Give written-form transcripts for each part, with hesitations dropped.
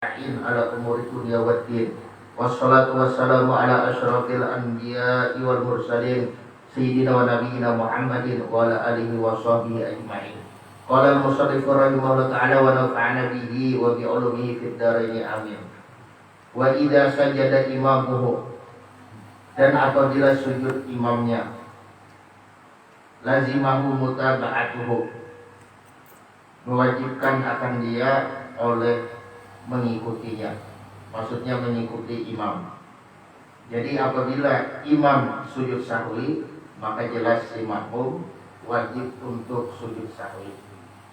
ala umuri dunya waddin. Wassalatu wassalamu ala asyrafil anbiya'i wal mursalin sayyidina wa nabiyyina Muhammadin wa ala alihi wa sahbihi ajma'in. Qala al-musannif rahimahullah ta'ala wa nafa'ana bihi wa bi ulumihi fid dharain amin. Wa idza sajada imamuhu, dan apabila sujud imamnya, lazimahu mutaba'atuhu, mewajibkan akan dia oleh mengikutinya, maksudnya mengikuti imam. Jadi apabila imam sujud sahwi, maka jelas si makmum wajib untuk sujud sahwi,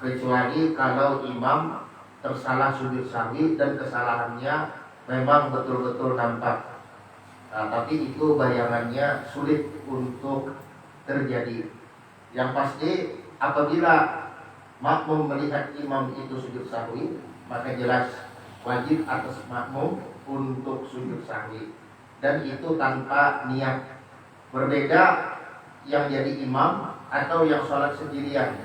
kecuali kalau imam tersalah sujud sahwi dan kesalahannya memang betul-betul nampak. Tapi itu bayangannya sulit untuk terjadi. Yang pasti apabila makmum melihat imam itu sujud sahwi, maka jelas wajib atas makmum untuk sujud sahwi, dan itu tanpa niat. Berbeda yang jadi imam atau yang sholat sendirian.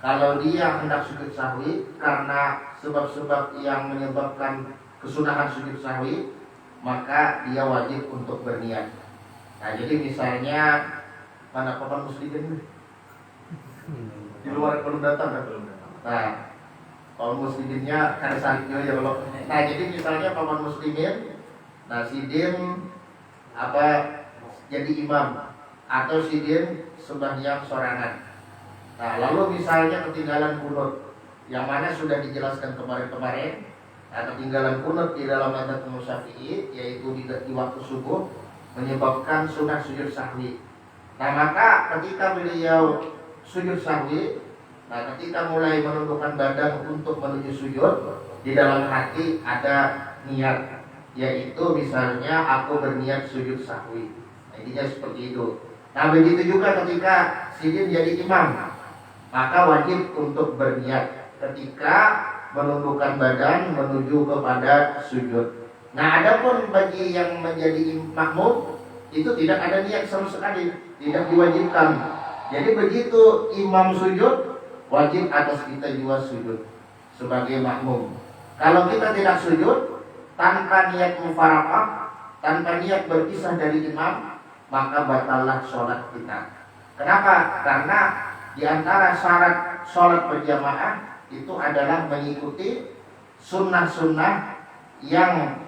Kalau dia hendak sujud sahwi karena sebab-sebab yang menyebabkan kesunahan sujud sahwi, maka dia wajib untuk berniat. Nah, jadi misalnya mana papan muslimin di luar belum datang kan? Nah, kaum musliminnya kada saliknya ya kalau. Nah, jadi misalnya paman muslimin, nah sidin jadi imam atau sidin sembahyang sorangan. Nah, lalu misalnya ketinggalan kunut, yang mana sudah dijelaskan kemarin-kemarin. Nah, ketinggalan kunut di dalam madzhab Syafi'i, yaitu di waktu subuh, menyebabkan sunah sujud sahwi. Nah, maka ketika beliau sujud sahwi, nah ketika mulai menundukkan badan untuk menuju sujud, di dalam hati ada niat, yaitu misalnya aku berniat sujud sahwi. Nah, intinya seperti itu. Nah, begitu juga ketika sidin jadi imam, maka wajib untuk berniat ketika menundukkan badan menuju kepada sujud. Nah, adapun bagi yang menjadi makmum itu tidak ada niat sama sekali, tidak diwajibkan. Jadi begitu imam sujud, wajib atas kita juga sujud sebagai makmum. Kalau kita tidak sujud tanpa niat mufaraqah, tanpa niat berpisah dari imam, maka batallah sholat kita. Kenapa? Karena di antara syarat sholat berjamaah itu adalah mengikuti sunnah-sunnah yang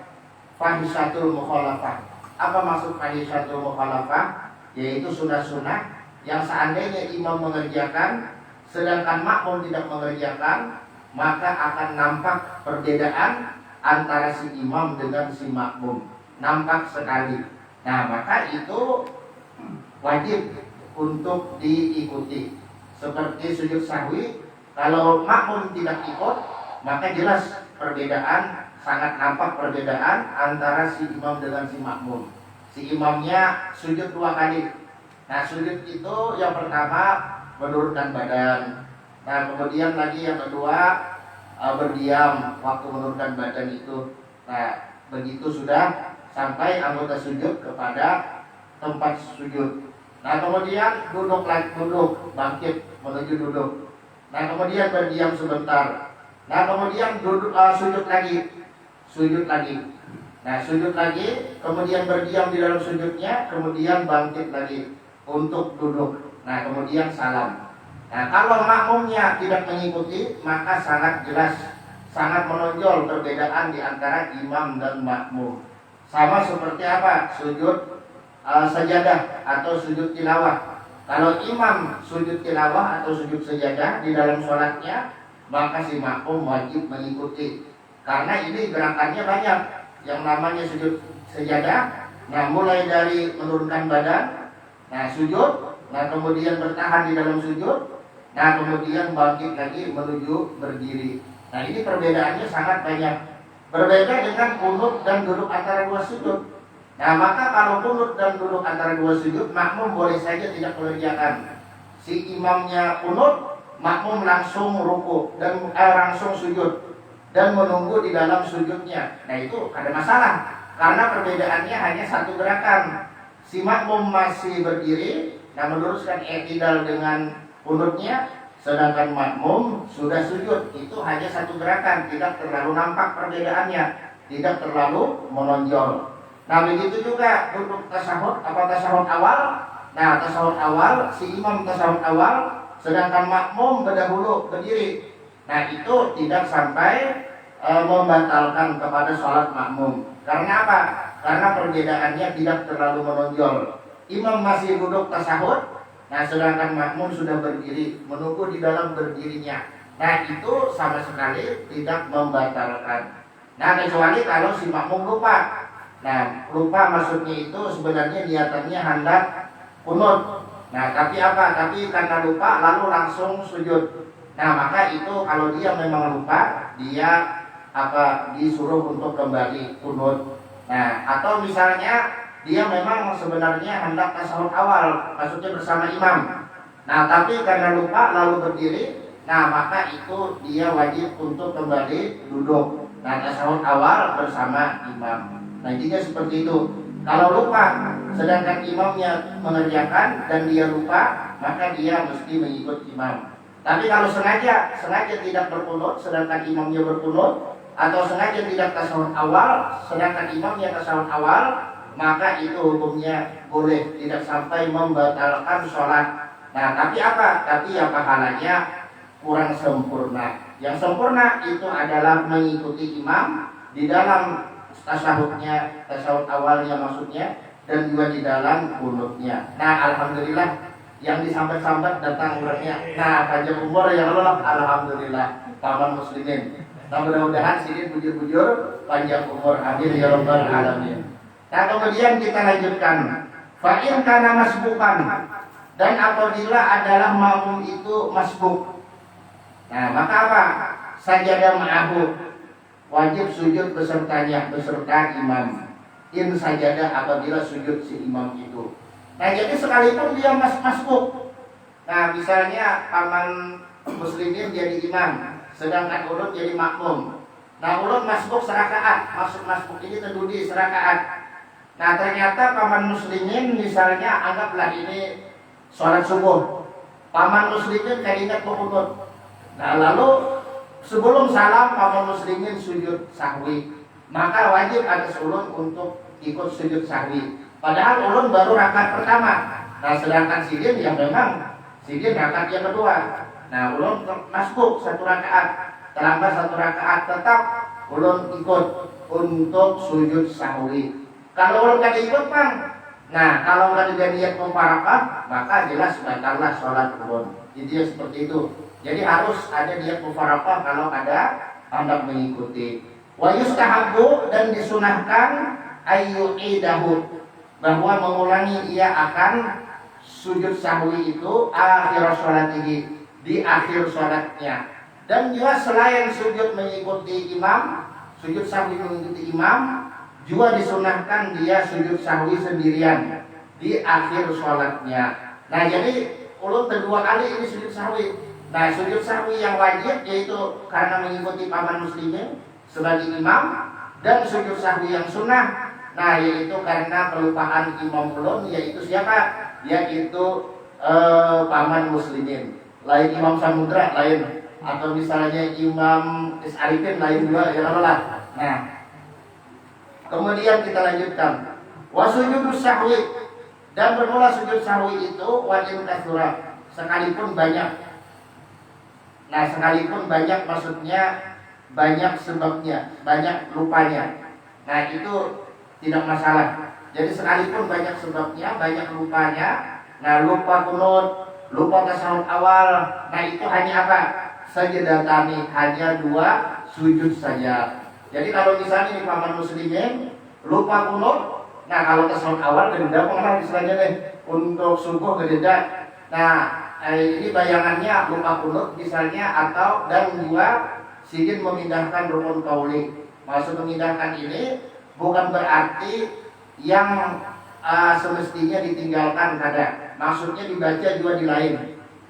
fahisatul mukhalafah. Apa maksud fahisatul mukhalafah? Yaitu sunnah-sunnah yang seandainya imam mengerjakan sedangkan makmum tidak mengerjakan, maka akan nampak perbedaan antara si imam dengan si makmum, nampak sekali. Nah, maka itu wajib untuk diikuti. Seperti sujud sahwi, kalau makmum tidak ikut, maka jelas perbedaan, sangat nampak perbedaan antara si imam dengan si makmum. Si imamnya sujud 2 kali. Nah, sujud itu yang pertama menurunkan badan. Nah, kemudian lagi yang kedua berdiam waktu menurunkan badan itu. Nah, begitu sudah sampai anggota sujud kepada tempat sujud. Nah, kemudian duduk, bangkit menuju duduk. Nah, kemudian berdiam sebentar. Nah, kemudian sujud lagi. Nah, sujud lagi, kemudian berdiam di dalam sujudnya, kemudian bangkit lagi untuk duduk. Nah, kemudian salam. Nah, kalau makmumnya tidak mengikuti, maka sangat jelas, sangat menonjol perbedaan di antara imam dan makmum. Sama seperti apa? Sujud sajadah atau sujud tilawah. Kalau imam sujud tilawah atau sujud sajadah di dalam sholatnya, maka si makmum wajib mengikuti. Karena ini gerakannya banyak. Yang namanya sujud sajadah, nah mulai dari menurunkan badan, nah sujud, nah kemudian bertahan di dalam sujud, nah kemudian bangkit lagi menuju berdiri. Nah, ini perbedaannya sangat banyak. Berbeda dengan kunut dan duduk antara 2 sujud. Nah, maka kalau kunut dan duduk antara 2 sujud, makmum boleh saja tidak mengerjakan. Si imamnya kunut, makmum langsung ruku dan langsung sujud dan menunggu di dalam sujudnya. Nah, itu ada masalah karena perbedaannya hanya satu gerakan. Si makmum masih berdiri, nah meneruskan i'tidal dengan kunutnya, sedangkan makmum sudah sujud. Itu hanya satu gerakan, tidak terlalu nampak perbedaannya, tidak terlalu menonjol. Nah begitu juga duduk tasahud atau tasahud awal. Nah tasahud awal, si imam tasahud awal, sedangkan makmum berdahulu berdiri. Nah itu tidak sampai membatalkan kepada sholat makmum. Karena apa? Karena perbedaannya tidak terlalu menonjol. Imam masih duduk tasahud, nah sedangkan makmum sudah berdiri, menunggu di dalam berdirinya. Nah itu sama sekali tidak membatalkan. Nah kecuali kalau si makmum lupa. Nah lupa maksudnya itu sebenarnya niatannya hendak kunut. Nah tapi apa? Tapi karena lupa lalu langsung sujud. Nah maka itu kalau dia memang lupa, dia disuruh untuk kembali kunut. Nah atau misalnya dia memang sebenarnya hendak tasawuf awal, maksudnya bersama imam. Nah tapi karena lupa lalu berdiri, nah maka itu dia wajib untuk kembali duduk. Nah tasawuf awal bersama imam. Nah intinya seperti itu. Kalau lupa, sedangkan imamnya mengerjakan dan dia lupa, maka dia mesti mengikut imam. Tapi kalau sengaja tidak berkunut, sedangkan imamnya berkunut, atau sengaja tidak tasawuf awal, sedangkan imamnya tasawuf awal, maka itu hukumnya boleh, tidak sampai membatalkan sholat. Nah tapi apa? Tapi ya pahalanya kurang sempurna. Yang sempurna itu adalah mengikuti imam di dalam tasawufnya, tasawuf awalnya maksudnya, dan juga di dalam kunutnya. Nah alhamdulillah yang disambat-sambat datang orangnya. Nah panjang umur ya Allah, alhamdulillah kawan muslimin. Nah mudah-mudahan sini bujur-bujur panjang umur, amin ya rabbal alamin. Nah kemudian kita lanjutkan, fa'in kana masbukan, dan apabila adalah makmum itu masbuk, nah maka apa? Sajadah ma'ahu, wajib sujud besertanya, beserta imam. In sajadah apabila sujud si imam itu. Nah jadi sekalipun dia masbuk, nah misalnya paman muslimin jadi imam, sedangkan ulun jadi makmum. Nah ulun masbuk serakaat, maksud masbuk ini terdudi serakaat. Nah ternyata paman muslimin misalnya anggaplah ini sholat subuh, paman muslimin keinget berkunut. Nah lalu sebelum salam paman muslimin sujud sahwi, maka wajib atas ulun untuk ikut sujud sahwi. Padahal ulun baru rakaat pertama. Nah sedangkan sidin yang memang sidin rakaat yang kedua. Nah ulun masbuk satu rakaat, terlambat satu rakaat, tetap ulun ikut untuk sujud sahwi. Kalau ulun kada ikut bang, nah kalau kada ada niat mufarakah, maka jelas batallah sholat ulun. Jadi seperti itu. Jadi harus ada niat mufarakah kalau ada hendak mengikuti. Wa yustahabu, dan disunahkan ayyu'idahu, bahwa mengulangi ia akan sujud sahwi itu akhir sholatihi, di akhir sholatnya. Dan juga selain sujud mengikuti imam, sujud sahwi mengikuti imam, juga disunahkan dia sujud sahwi sendirian di akhir sholatnya. Nah jadi ulun kedua kali ini sujud sahwi. Nah sujud sahwi yang wajib yaitu karena mengikuti paman muslimin sebagai imam, dan sujud sahwi yang sunnah, nah yaitu karena kelupaan imam ulun, yaitu siapa? Yaitu paman muslimin. Lain Imam Samudra lain, atau misalnya Imam Is'arifin lain juga ya Allah. Nah kemudian kita lanjutkan, wa sujudus sahwi, dan bermula sujud sahwi itu wajib katsura, sekalipun banyak. Nah sekalipun banyak maksudnya banyak sebabnya, banyak lupanya. Nah itu tidak masalah. Jadi sekalipun banyak sebabnya, banyak lupanya. Nah lupa kunut, lupa tasawuf awal, nah itu hanya apa? Sajadatani, hanya dua sujud saja. Jadi kalau misalnya di paman muslimin lupa kunut, nah kalau tasawuf awal kededa pengarah misalnya deh untuk subuh kededa. Nah ini bayangannya lupa kunut misalnya, atau dan juga sidin memindahkan rukun qauli. Maksud memindahkan ini bukan berarti yang semestinya ditinggalkan kada. Maksudnya dibaca juga di lain.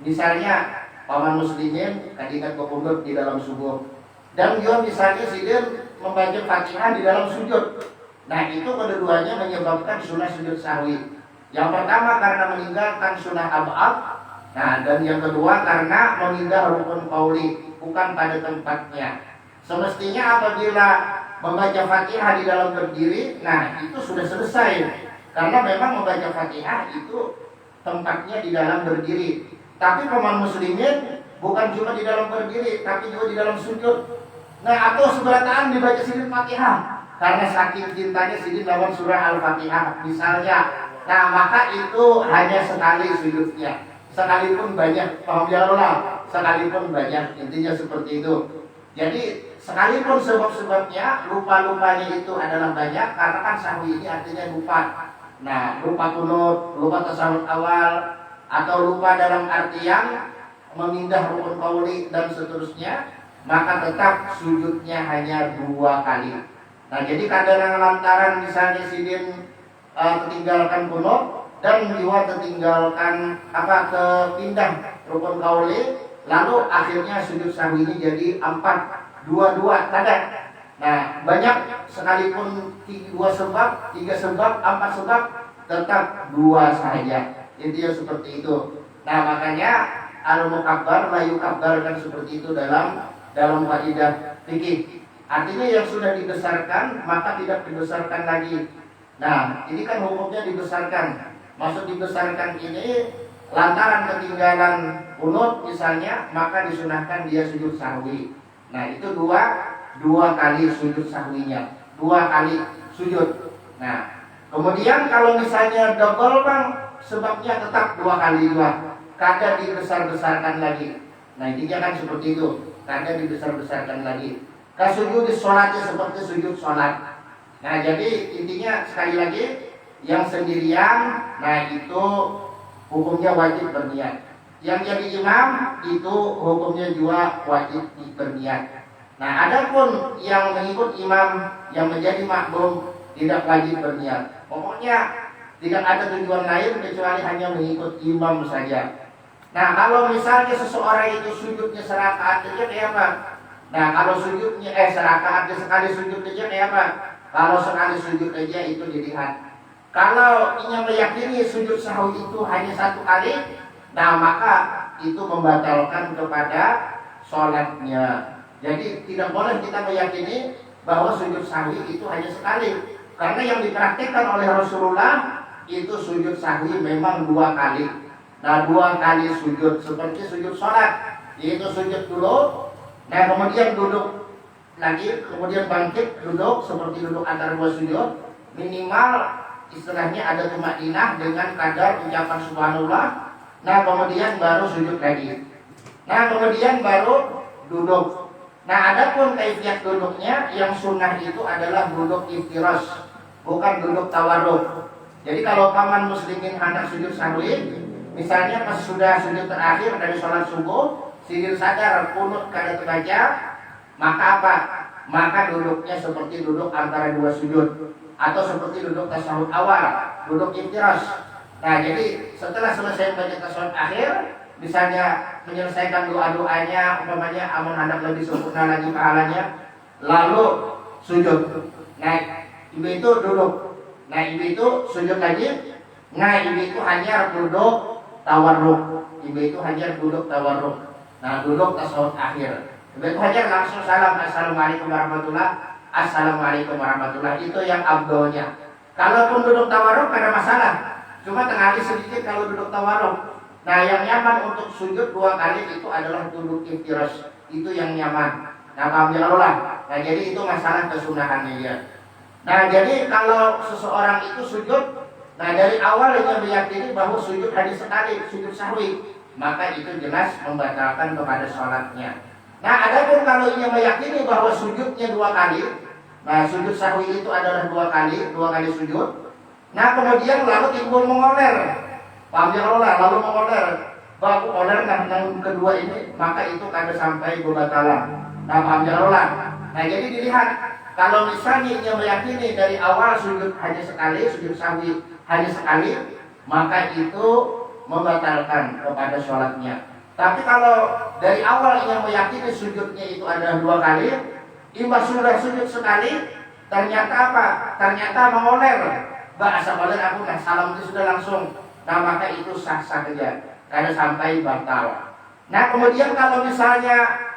Misalnya paman muslimin kadikat berkunut di dalam subuh, dan juga misalnya sidin membaca Fatihah di dalam sujud. Nah itu kedua-duanya menyebabkan sunnah sujud sahwi. Yang pertama karena meninggalkan sunnah ab'ad. Nah, dan yang kedua karena memindah rukun qauli, bukan pada tempatnya. Semestinya apabila membaca Fatihah di dalam berdiri, nah itu sudah selesai. Karena memang membaca Fatihah itu tempatnya di dalam berdiri. Tapi kaum muslimin bukan cuma di dalam berdiri, tapi juga di dalam sujud. Nah, atau seberataan dibaca sidin Fatihah. Karena saking cintanya sidin lawan surah Al-Fatihah misalnya. Nah, maka itu hanya sekali sujudnya. Sekalipun banyak, paham ya Allah, sekalipun banyak, intinya seperti itu. Jadi sekalipun sebab-sebabnya, lupa-lupanya itu adalah banyak, karena kan sahwi ini artinya lupa. Nah, lupa kunut, lupa tasawuf awal, atau lupa dalam artian memindah rukun qauli dan seterusnya, maka tetap sujudnya hanya 2 kali. Nah, jadi kadang lantaran misalnya sidin ketinggalkan kunut dan juga tertinggalkan kepindah rukun qauli, lalu akhirnya sujud sahwinya jadi 4, 2 kadang. Nah, banyak sekalipun 2 sebab, 3 sebab, 4 sebab, tetap 2 saja. Intinya seperti itu. Nah, makanya al-mukabbar la yukabbarkan seperti itu dalam kaidah fikih. Artinya yang sudah dibesarkan maka tidak dibesarkan lagi. Nah, ini kan hukumnya dibesarkan. Maksud dibesarkan ini lantaran ketinggalan kunut misalnya, maka disunahkan dia sujud sahwi. Nah, itu dua kali sujud sahwinya, 2 kali sujud. Nah, kemudian kalau misalnya double bang, sebabnya tetap 2 kali juga, kadang dibesar-besarkan lagi. Nah, intinya kan seperti itu, kadang dibesar-besarkan lagi. Kasujud di sholatnya seperti sujud sholat. Nah, jadi intinya sekali lagi, yang sendirian, nah itu hukumnya wajib berniat. Yang jadi imam itu hukumnya juga wajib berniat. Nah, adapun yang mengikut imam, yang menjadi makmum, tidak wajib berniat. Pokoknya tidak ada tujuan lain kecuali hanya mengikut imam saja. Nah, kalau misalnya seseorang itu sujudnya serakaat aja kayak apa? Nah, kalau sujudnya serakaat sekali sujud aja kayak apa? Kalau sekali sujud aja itu dilihat. Kalau ingin meyakini sujud sahwi itu hanya 1 kali, nah maka itu membatalkan kepada sholatnya. Jadi tidak boleh kita meyakini bahwa sujud sahwi itu hanya sekali. Karena yang dipraktikkan oleh Rasulullah itu sujud sahwi memang 2 kali. Nah, 2 kali sujud seperti sujud sholat, yaitu sujud dulu, nah kemudian duduk lagi, kemudian bangkit duduk seperti duduk antara 2 sujud, minimal istilahnya ada tumaninah dengan kadar ucapan subhanallah. Nah, kemudian baru sujud lagi. Nah, kemudian baru duduk. Nah, adapun kaifiat duduknya yang sunnah itu adalah duduk iftirash, bukan duduk tawarruk. Jadi kalau paman muslimin hendak sujud sahwi, misalnya pas sudah sujud terakhir dari sholat subuh, sidin sadar kunut kada terbaca, maka apa? Maka duduknya seperti duduk antara 2 sujud, atau seperti duduk tasyahud awal, duduk iftirash. Nah, jadi setelah selesai baca tasyahud akhir, misalnya menyelesaikan doa-doanya, umpamanya amun hendak lebih sempurna lagi pahalanya, lalu sujud. Nah, ibu itu duduk. Nah, ibu itu sujud lagi. Nah, ibu itu hanya duduk tawarruk. Ibu itu hanya duduk tawarruk. Nah, duduk tasyahud akhir. Ibu itu hanya langsung salam, assalamualaikum warahmatullah, assalamualaikum warahmatullah. Itu yang abdolnya. Kalaupun duduk tawarruk ada masalah. Cuma tengali sedikit kalau duduk tawarruk. Nah, yang nyaman untuk sujud 2 kali itu adalah duduk iftirash. Itu yang nyaman. Nah, paham ya Allah. Nah, jadi itu masalah kesunahannya ya. Nah, jadi kalau seseorang itu sujud, nah dari awal dia meyakini bahwa sujud hanya sekali, sujud sahwi, maka itu jelas membatalkan kepada sholatnya. Nah, adapun kalau ia meyakini bahwa sujudnya 2 kali, nah sujud sahwi itu adalah 2 kali sujud. Nah, kemudian lalu timbul mengoler. Paham ya Allah, lalu mengoler. Bahwa oler yang kedua ini, maka itu kada sampai pembatalan. Nah, paham ya Allah. Nah, jadi dilihat, kalau misalnya ia meyakini dari awal sujud hanya sekali, sujud sahwi hanya sekali, maka itu membatalkan kepada sholatnya. Tapi kalau dari awal ia meyakini sujudnya itu adalah 2 kali, imbas sudah sujud sekali, ternyata apa? Ternyata mengoler. Bahasa oler aku salam itu sudah langsung. Nah, maka itu sah-sah saja. kada sampai batal. Nah kemudian kalau misalnya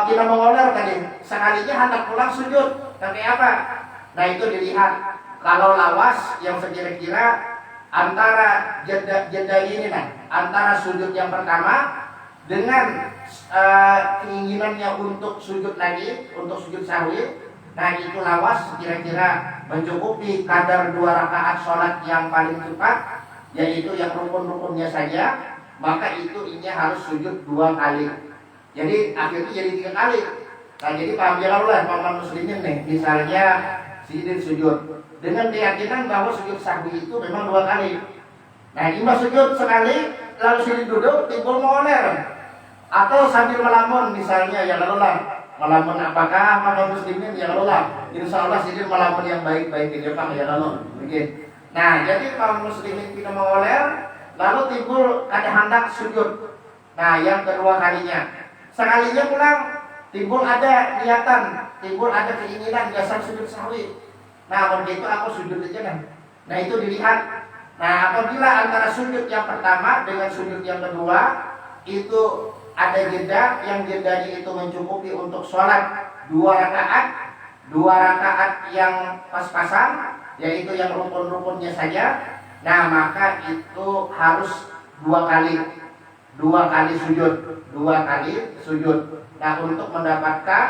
kita mengoler tadi sekalinya hendak pulang sujud, tapi apa? Nah itu dilihat kalau lawas yang sekira-kira antara jeda ini antara sujud yang pertama dengan keinginannya untuk sujud lagi, untuk sujud sahwi. Nah itu lawas kira-kira mencukupi kadar 2 rakaat sholat yang paling cepat, yaitu yang rukun-rukunnya saja, maka itu ini harus sujud 2 kali. Jadi akhirnya jadi 3 kali. Nah jadi paham lah paman muslimin nih, misalnya sidin sujud dengan keyakinan bahwa sujud sahwi itu memang 2 kali. Nah imam sujud sekali lalu sidin duduk timbul mengoler atau sambil melamun misalnya, ya lalu lah melamun apakah paman muslimin, ya lalu lah insya Allah sidin melamun yang baik-baik di Jepang, ya lalu begitu. Nah jadi paman muslimin kita mengoler lalu timbul kada hendak sujud. Nah yang kedua kalinya sekalinya pulang timbul ada niatan, timbul ada keinginan dasar sujud sahwi. Nah begitu aku sujud aja. Nah itu dilihat. Nah apabila antara sujud yang pertama dengan sujud yang kedua itu ada jeda, yang jedanya itu mencukupi untuk sholat 2 rakaat yang pas-pasan, yaitu yang rukun-rukunnya saja. Nah maka itu harus 2 kali sujud. Nah untuk mendapatkan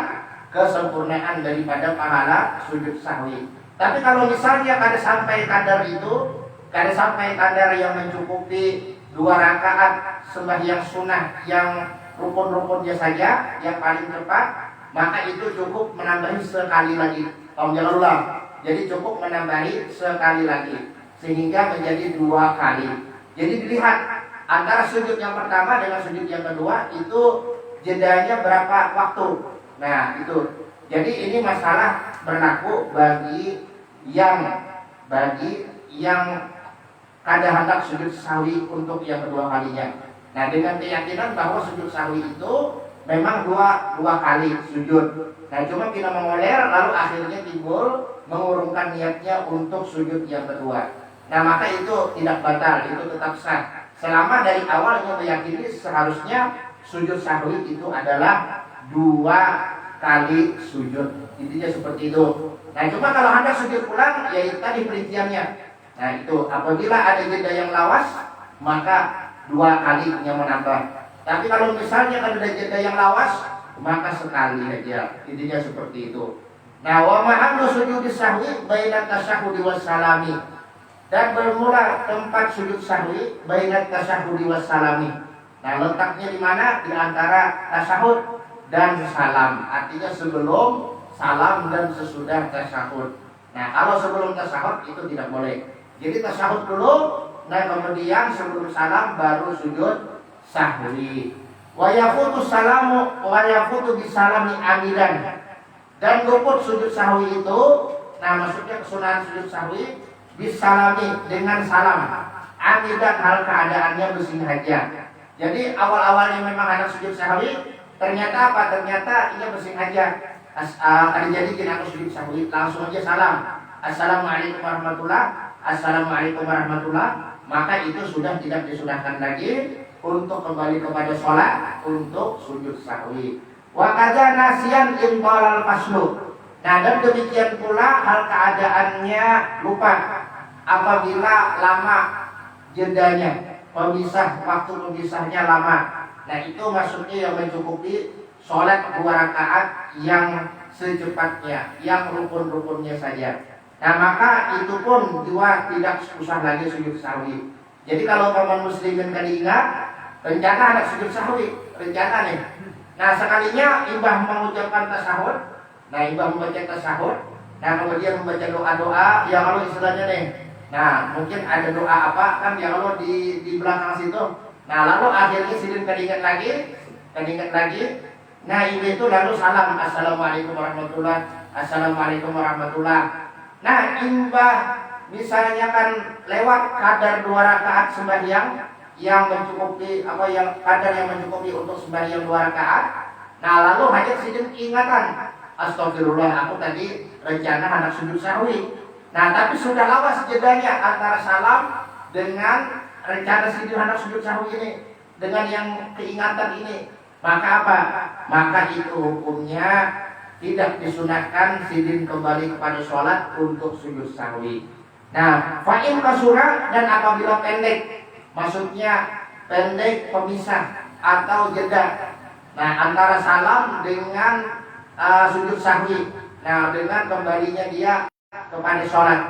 kesempurnaan daripada pahala sujud sahwi. Tapi kalau misalnya kada sampai kadar yang mencukupi 2 rakaat sembahyang sunnah yang rukun-rukunnya saja yang paling cepat, maka itu cukup menambahi sekali lagi. Jadi cukup menambahi sekali lagi sehingga menjadi 2 kali. Jadi dilihat antara sujud yang pertama dengan sujud yang kedua itu jedanya berapa waktu. Nah itu. Jadi ini masalah berlaku bagi yang kada hendak sujud sahwi untuk yang kedua kalinya. Nah dengan keyakinan bahwa sujud sahwi itu memang dua kali sujud. Nah cuma kita mengoler lalu akhirnya timbul mengurungkan niatnya untuk sujud yang kedua. Nah maka itu tidak batal, itu tetap sah. Selama dari awalnya meyakini seharusnya sujud sahwi itu adalah 2 kali sujud. Intinya seperti itu. Nah cuma kalau hendak sujud pulang, ya itu tadi perinciannya. Nah itu apabila ada jeda yang lawas, maka 2 kali yang menambah. Tapi kalau misalnya ada jeda yang lawas, maka sekali saja. Intinya seperti itu. Nah wa mahallu sujudi sahwi baina tasyahhudi was salami. Dan bermula tempat sujud sahwi baina tasyahhudi was salami. Nah letaknya di mana? Di antara tasyahud dan salam. Artinya sebelum salam dan sesudah tasyahud. Nah kalau sebelum tasyahud itu tidak boleh. Jadi tasyahud dulu, nah kemudian sebelum salam baru sujud sahwi. Wa yafutu salamu wa yafutu bisalami amilan. Dan luput sujud sahwi itu, nah maksudnya kesunahan sujud sahwi bisalami dengan salam. Amilan hal keadaannya bersengaja. Jadi awal-awalnya memang ada sujud sahwi, ternyata apa? Ternyata ia bersengaja. Ada jadi kita sujud sahwi, langsung aja salam. Assalamualaikum warahmatullah. Maka itu sudah tidak disunahkan lagi untuk kembali kepada sholat untuk sujud sahwi. Wa kadza nasiyan in qalal faslu. Nah dan demikian pula hal keadaannya lupa apabila lama jedanya, waktu pemisahnya lama. Nah itu maksudnya yang mencukupi sholat 2 rakaat yang secepatnya, yang rukun-rukunnya saja. Nah maka itu pun juga tidak usah lagi sujud sahwi. Jadi kalau paman muslimin kali ingat, rencana ada sujud sahwi, rencana nih. Nah sekalinya imbah mengucapkan tasyahud, nah kemudian membaca doa-doa, ya kalau istilahnya nih. Nah mungkin ada doa apa kan ya kalau di belakang situ. Nah lalu akhirnya sidin keringat lagi. Nah itu lalu salam, assalamualaikum warahmatullah. Nah imbah misalnya kan lewat kadar 2 rakaat sembahyang yang mencukupi kadar yang mencukupi untuk sembahyang 2 rakaat. Nah lalu hanya sidin ingatan, astagfirullah aku tadi rencana hendak sujud sahwi. Nah tapi sudah lawas jedanya antara salam dengan rencana hendak sujud sahwi ini, dengan yang keingatan ini, maka apa? Maka itu hukumnya tidak disunahkan sidin kembali kepada sholat untuk sujud sahwi. Nah, fa'in kasura, dan apabila pendek, maksudnya pendek pemisah atau jeda. Nah, antara salam dengan sujud sahwi. Nah, dengan kembalinya dia kepada sholat.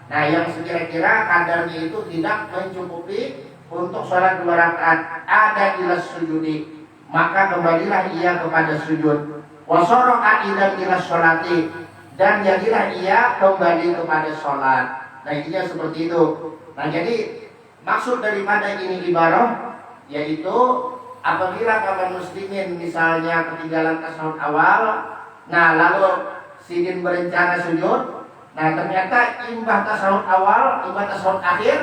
Nah, yang sekira-kira kadarnya itu tidak mencukupi untuk sholat 2 rakaat, ada ila sujudi, maka kembalilah ia kepada sujud. Wasoro'a idan ila sholati, dan jadilah ia kembali kepada sholat. Nah, intinya seperti itu. Nah, jadi maksud daripada ini ibarat yaitu apabila kaum muslimin misalnya ketinggalan tasawuf awal, nah lalu sidin berencana sujud, nah ternyata imbah tasawuf awal, imbah tasawuf akhir,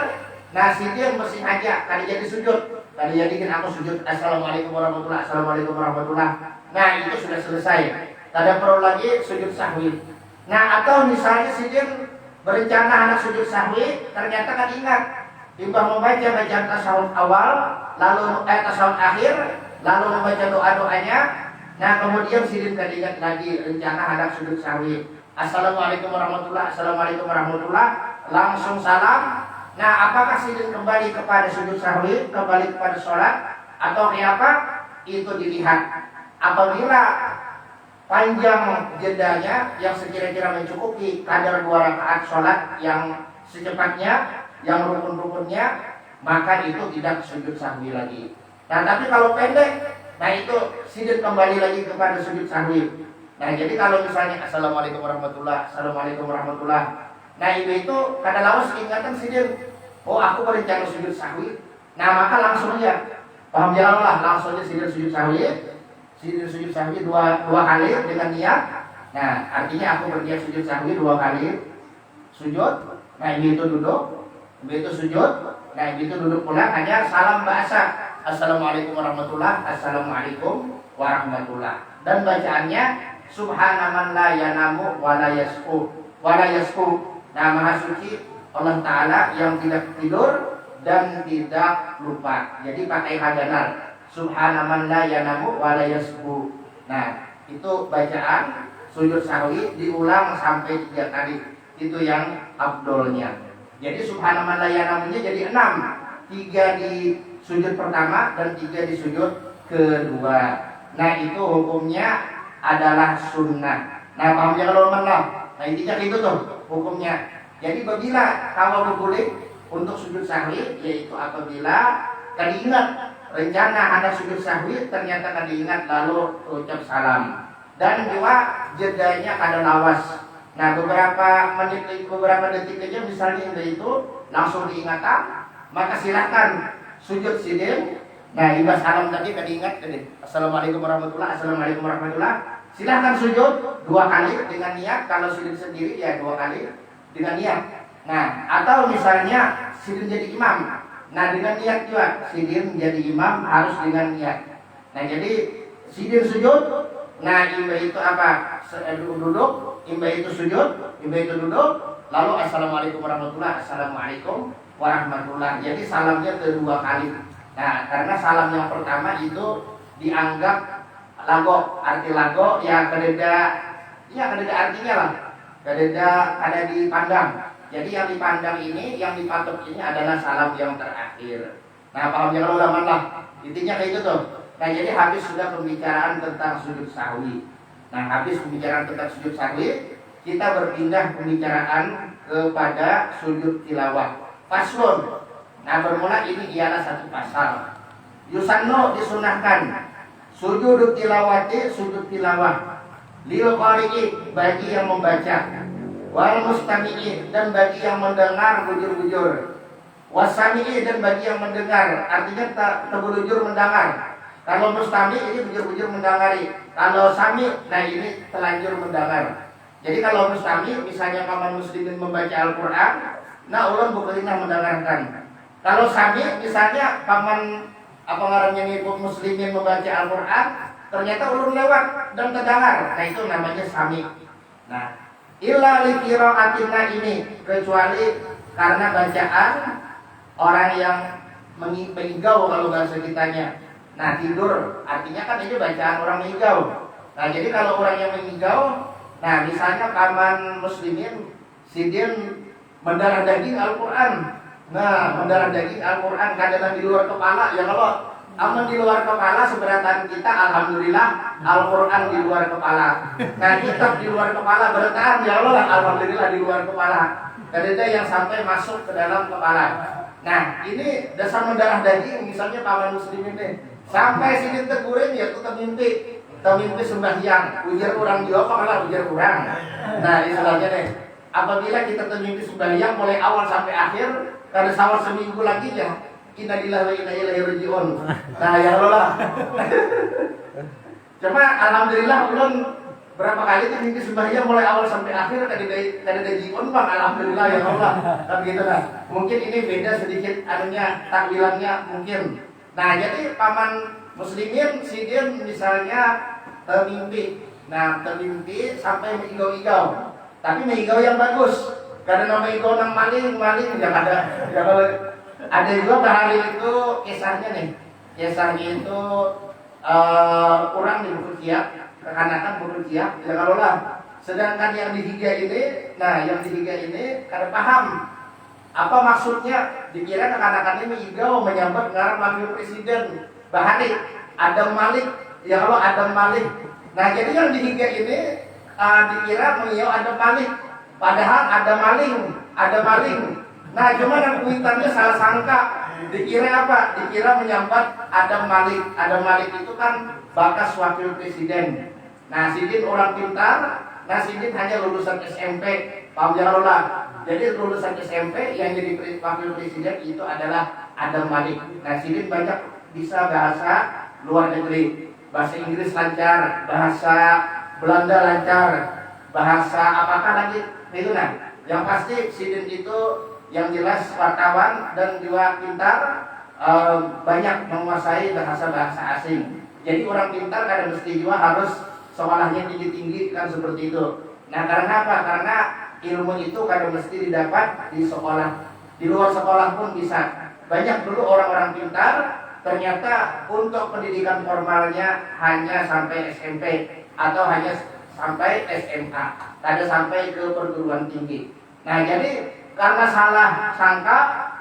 nah sidin mesti aja tadi jadi sujud, tadi jadikan aku sujud assalamualaikum warahmatullah, assalamualaikum warahmatullah. Nah itu sudah selesai, tidak perlu lagi sujud sahwi. Nah atau misalnya sidin berencana anak sujud sahwi, ternyata kan ingat imbah membaca bacaan tasawuf awal, lalu tasawuf akhir, lalu membaca doa-doanya. Nah kemudian sidin ingat lagi rencana hadap sujud sahwi, assalamualaikum warahmatullah, assalamualaikum warahmatullah, langsung salam. Nah apakah sidin kembali kepada sujud sahwi, kembali kepada sholat, atau kayak apa? Itu dilihat. Apabila panjang jedanya yang sekira-kira mencukupi kadar 2 rakaat sholat yang secepatnya, yang rukun-rukunnya, maka itu tidak sujud sahwi lagi. Nah tapi kalau pendek, nah itu sidin kembali lagi kepada sujud sahwi. Nah jadi kalau misalnya assalamualaikum warahmatullah, assalamualaikum warahmatullah, nah itu kada lawas ingatan sidin, oh aku berencana sujud sahwi, nah maka langsung aja paham jalan lah, langsung aja sidin sujud sahwi. Sidin sujud sahwi dua kali dengan niat. Nah artinya aku berniat sujud sahwi 2 kali sujud. Nah itu duduk, itu sujud. Nah itu duduk pula, hanya salam bahasa assalamualaikum warahmatullah, assalamualaikum warahmatullah. Dan bacaannya subhanaman la yanamu wa la yasku. Nah maha suci Allah Ta'ala yang tidak tidur dan tidak lupa. Jadi pakai hadanar, subhanaman la yanamu wa la yasku. Nah itu bacaan sujud sahwi diulang sampai 3 kali. Itu yang afdolnya. Jadi subhanaman la yanamunya jadi 6. 3 di sujud pertama dan 3 di sujud kedua. Nah itu hukumnya adalah sunnah. Nah paham ya kalau menang. Nah intinya itu tuh hukumnya. Jadi apabila kalau boleh untuk sujud sahwi, yaitu apabila tadi ingat rencana ada sujud sahwi, ternyata tadi ingat lalu ucap salam, dan juga jedanya kada lawas. Nah beberapa menit, beberapa detik aja misalnya itu langsung diingatan, maka silakan sujud sidin. Nah ibas salam tadi kada ingat tadi assalamualaikum warahmatullah, assalamualaikum warahmatullah, silakan sujud 2 kali dengan niat. Kalau sidin sendiri ya 2 kali dengan niat. Nah atau misalnya sidin jadi imam, nah dengan niat juga sidin jadi imam harus dengan niat. Nah jadi sidin sujud, nah imba itu apa? Duduk, imba itu sujud, imba itu duduk, lalu assalamualaikum warahmatullah, assalamualaikum warahmatullah. Jadi salamnya 2 kali. Nah karena salam yang pertama itu dianggap lago, arti lago ya kededa, ya kededa artinya lah, kededa ada dipandang. Jadi yang dipandang ini, yang dipatok ini adalah salam yang terakhir. Nah paham ya kalau ulama lah, intinya kayak gitu tuh. Nah jadi habis sudah pembicaraan tentang sujud sahwi. Nah habis pembicaraan tentang sujud sahwi, kita berpindah pembicaraan kepada sujud tilawah. Faslun. Nah bermula ini ialah 1 pasal. Yusanno disunahkan sujud tilawati, sujud tilawah lil qari'i, bagi yang membaca, wal mustami'i, dan bagi yang mendengar bujur-bujur, wasami'i, dan bagi yang mendengar, artinya terbujur mendengar. Kalau mustami ini bujur-bujur mendengari, kalau sami, nah ini telanjur mendengar. Jadi kalau mustami misalnya paman muslimin membaca Al-Quran, nah ulun bukanlah mendengarkan. Kalau sami misalnya paman apa ngarannya nih muslimin membaca Al-Quran, ternyata ulun lewat dan terdengar, nah itu namanya sami. Nah illa li qira'atina ini, kecuali karena bacaan orang yang mengigau kalau bahasa kitanya. Nah, tidur artinya kan ini bacaan orang mengigau. Nah, jadi kalau orang yang mengigau, nah misalnya paman muslimin sidin mendarah daging Al-Quran. Nah, mendarah daging Al-Quran kadang di luar kepala, ya kalau aman di luar kepala seberatan kita, alhamdulillah Al-Quran di luar kepala. Nah, kitab di luar kepala bertahan, ya Allah, alhamdulillah di luar kepala. Ada yang sampai masuk ke dalam kepala. Nah, ini dasar mendarah daging, misalnya paman muslimin nih, sampai sini tegurin ya tetap mimpi sembahyang, ujar orang juga malah ujar orang. Nah, istilahnya nih, apabila kita termimpi sembahyang mulai awal sampai akhir, kada sawal seminggu lagi ya, inna lillahi wa inna ilaihi rajiun. Nah, ya Allah. Cuma alhamdulillah ulun berapa kali tuh mimpi sembahyang mulai awal sampai akhir kada jiun bang, alhamdulillah ya Allah. Kan gitu nah. Mungkin ini beda sedikit anunya, takwilannya mungkin. Nah, jadi paman muslimin sidin misalnya termimpi. Nah, termimpi sampai mengigau-igau. Tapi mengigau yang bagus. Karena mengigau nang maling ya ada. Ya kalau ada juga bahari itu kisahnya nih. Kisahnya itu orang di buku kiat, kekanakan buku kiat, ya kalau lah. Sedangkan yang dihiga ini, nah yang dihiga ini kada paham apa maksudnya. Dikira kekanakan ini mengigau menyambut ngarang wakil presiden bahari Adam Malik, ya kalau Adam Malik. Nah, jadi yang dihiga ini dikira mengigau Adam Malik, padahal ada maling. Nah, cuma yang kuitannya salah sangka. Dikira apa? Dikira menyambat Adam Malik. Adam Malik itu kan bakas wakil presiden. Nah, sidin orang pintar. Nah, sidin hanya lulusan SMP. Paham ya Allah? Jadi lulusan SMP yang jadi wakil presiden itu adalah Adam Malik. Nah, sidin banyak bisa bahasa luar negeri. Bahasa Inggris lancar, bahasa Belanda lancar, bahasa apakah lagi? Itu nah. Yang pasti sidin itu yang jelas wartawan dan juga pintar, banyak menguasai bahasa-bahasa asing. Jadi orang pintar kadang mesti juga harus sekolahnya tinggi-tinggi kan seperti itu. Nah, karena apa? Karena ilmu itu kadang mesti didapat di sekolah. Di luar sekolah pun bisa. Banyak dulu orang-orang pintar ternyata untuk pendidikan formalnya hanya sampai SMP atau hanya sampai SMA, kada sampai ke perguruan tinggi. Nah, jadi karena salah sangka,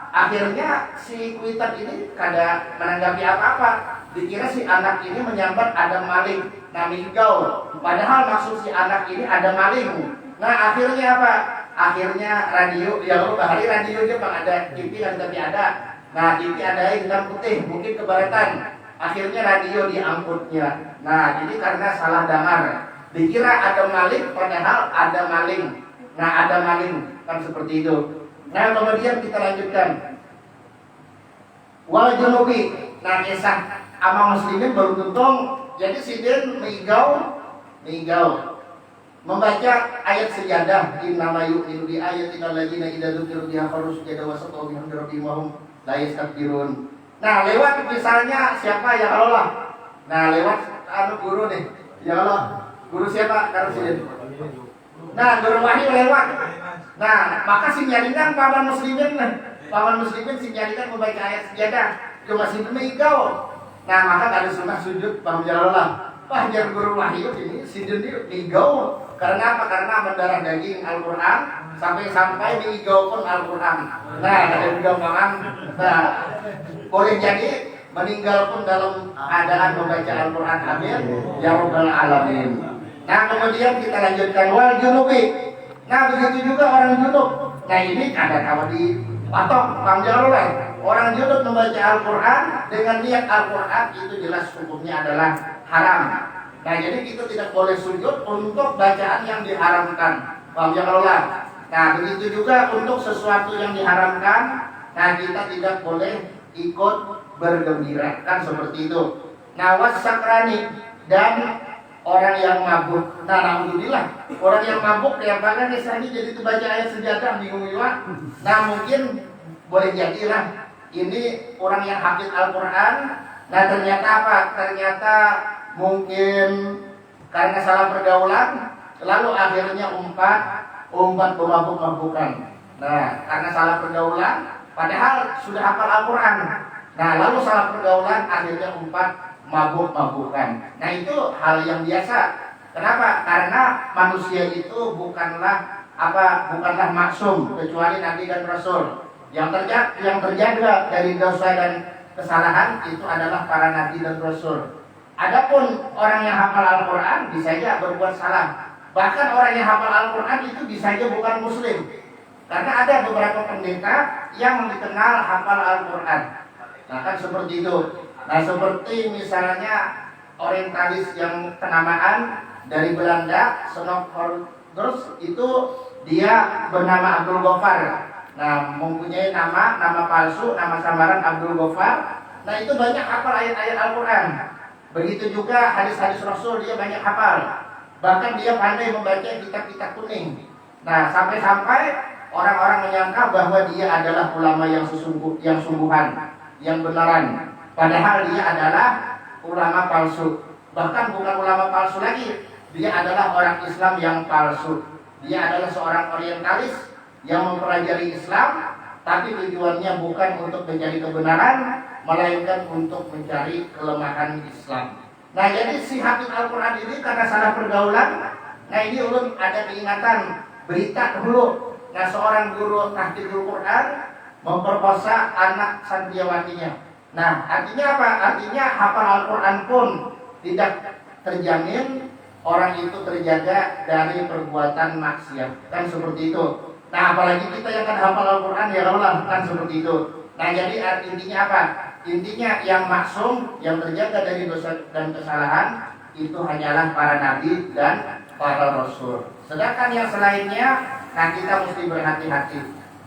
akhirnya si kuitan ini kada menanggapi apa-apa. Dikira si anak ini menyambat Adam Malik, nah mengigau. Padahal maksud si anak ini ada maling. Nah, akhirnya apa? Akhirnya radio, ya kalau bahari radio dia bang ada TV kan tapi ada. Nah, TV ada hitam putih, mungkin kebaratan. Akhirnya radio diangkutnya. Nah, jadi karena salah dengar. Dikira ada maling, padahal ada maling. Nah, ada maling, kan seperti itu. Nah, kemudian kita lanjutkan. Wal junubi. Nah, kisah ama muslimin baru tuntung. Jadi sidin mengigau membaca ayat sejadah, innama yu'minu bi ayatin alladziina idza dzukiru biha kharru sujada wa saqaw bihamdi rabbihim wa hum la yastakbirun. Nah, lewat misalnya siapa ya Allah. Nah, lewat guru nih. Ya Allah. Guru siapa? Karena sidin. Nah, guru wahyu lewat. Nah, maka sinyalingan paman muslimin sinyalingan membaca ayat sejadah. Cuma sidin mengigau. Nah, maka kada sunnah sujud paham ya Allah. Wah, jangan guru wahyu ini sidin dia mengigau. Karena apa? Karena mendarah daging Al-Quran sampai mengigau pun Al-Quran. Nah, kada digampangkan. Nah, boleh jadi meninggal pun dalam keadaan membaca Al-Quran. Amin ya rabbal alamin. Nah, kemudian kita lanjutkan wal junubi. Nah, begitu juga orang junub. Nah, ini kada kawan di patok paham ya Allah. Orang junub membaca Al-Quran dengan niat Al-Quran itu jelas hukumnya adalah haram. Nah, jadi kita tidak boleh sujud untuk bacaan yang diharamkan. Paham ya Allah. Nah, begitu juga untuk sesuatu yang diharamkan. Nah, kita tidak boleh ikut bergembira kan seperti itu. Nah, wasakrani dan orang yang mabuk. Nah, alhamdulillah orang yang mabuk yang bahkan kisahnya jadi itu baca ayat sejadah bingung juga. Nah, mungkin boleh jadilah ini orang yang hafid Al-Quran. Nah, ternyata apa? Ternyata mungkin karena salah pergaulan lalu akhirnya umpat bermabuk-mabukan. Nah, karena salah pergaulan padahal sudah hafal Al-Quran. Nah, lalu salah pergaulan akhirnya umpat mabuk-mabukan. Nah, itu hal yang biasa. Kenapa? Karena manusia itu bukanlah maksum kecuali nabi dan rasul. Yang terjaga dari dosa dan kesalahan itu adalah para nabi dan rasul. Adapun orang yang hafal Al-Qur'an bisa saja berbuat salah. Bahkan orang yang hafal Al-Qur'an itu bisa saja bukan muslim. Karena ada beberapa pendeta yang dikenal hafal Al-Qur'an. Nah, kan seperti itu. Nah, seperti misalnya orientalis yang kenamaan dari Belanda, Snokholders, itu dia bernama Abdul Ghaffar. Nah, mempunyai nama palsu, nama samaran Abdul Ghaffar. Nah, itu banyak hafal ayat-ayat Al-Qur'an. Begitu juga hadis-hadis Rasul dia banyak hafal. Bahkan dia pandai membaca kitab-kitab kuning. Nah, sampai-sampai orang-orang menyangka bahwa dia adalah ulama yang sungguhan, yang benaran. Padahal dia adalah ulama palsu. Bahkan bukan ulama palsu lagi, dia adalah orang Islam yang palsu. Dia adalah seorang orientalis yang mempelajari Islam, tapi tujuannya bukan untuk mencari kebenaran, melainkan untuk mencari kelemahan Islam. Nah, jadi si Hafidz Al-Quran ini karena salah pergaulan, nah ini ulun ada keingatan berita dulu. Nah, seorang guru tahfidz Al-Quran memperkosa anak santriwatinya. Nah, artinya apa? Artinya hafal Al-Quran pun tidak terjamin orang itu terjaga dari perbuatan maksiat. Kan seperti itu. Nah, apalagi kita yang kan hafal Al-Quran, ya Allah, kan seperti itu. Nah, jadi intinya apa? Intinya yang maksum, yang terjaga dari dosa dan kesalahan itu hanyalah para nabi dan para rasul. Sedangkan yang selainnya, nah kita mesti berhati-hati.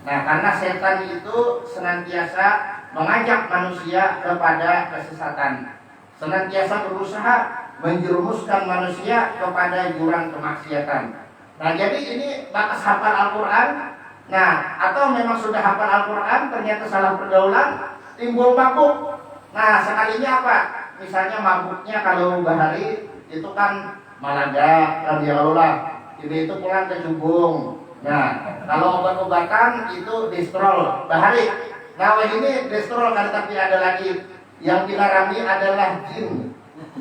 Nah, karena setan itu senantiasa mengajak manusia kepada kesesatan, senantiasa berusaha menjerumuskan manusia kepada jurang kemaksiatan. Nah, jadi ini batas hafal Al-Quran. Nah, atau memang sudah hafal Al-Quran, ternyata salah pergaulan, timbul mabuk. Nah, sekalinya apa? Misalnya mabuknya kalau bahari itu kan Malaga, Radiyallah, ini itu pulang ke Cubung. Nah, kalau obat-obatan itu Destrol, bahari. Nah, ini Destrol kan, tapi ada lagi yang dilarami adalah jin.